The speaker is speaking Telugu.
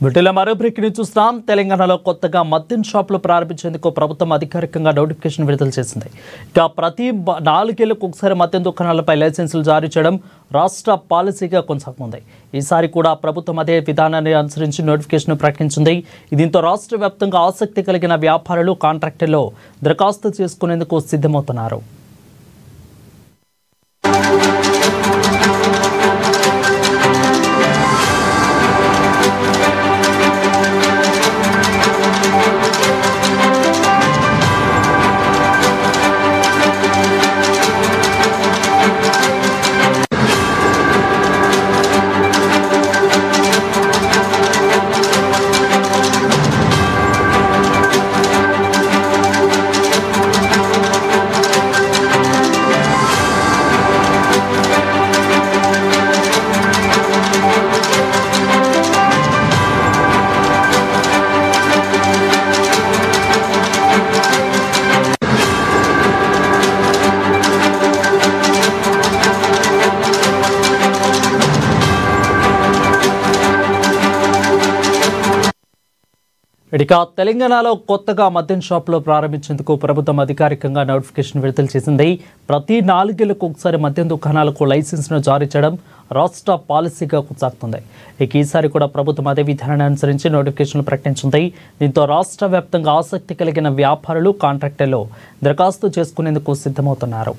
వీటిలో మరో బ్రేక్ని చూస్తున్నాం. తెలంగాణలో కొత్తగా మద్యం షాపులు ప్రారంభించేందుకు ప్రభుత్వం అధికారికంగా నోటిఫికేషన్ విడుదల చేసింది. ఇక ప్రతి 4 ఏళ్లకు ఒకసారి మద్యం దుకాణాలపై లైసెన్సులు జారీ చేయడం రాష్ట్ర పాలసీగా కొనసాగుతుంది. ఈసారి కూడా ప్రభుత్వం అదే విధానాన్ని అనుసరించి నోటిఫికేషన్ ప్రకటించింది. దీంతో రాష్ట్ర వ్యాప్తంగా ఆసక్తి కలిగిన వ్యాపారులు కాంట్రాక్టుల్లో దరఖాస్తు చేసుకునేందుకు సిద్ధమవుతున్నారు. ఇక తెలంగాణలో కొత్తగా మద్యం షాపులు ప్రారంభించేందుకు ప్రభుత్వం అధికారికంగా నోటిఫికేషన్ విడుదల చేసింది. ప్రతి 4 ఏళ్లకు ఒకసారి మద్యం దుకాణాలకు లైసెన్స్ను జారీ చేయడం రాష్ట్ర పాలసీగా కొనసాగుతుంది. ఇక ఈసారి కూడా ప్రభుత్వం అదే విధానాన్ని అనుసరించి నోటిఫికేషన్ ప్రకటించింది. దీంతో రాష్ట్ర వ్యాప్తంగా ఆసక్తి కలిగిన వ్యాపారులు కాంట్రాక్టుల్లో దరఖాస్తు చేసుకునేందుకు సిద్ధమవుతున్నారు.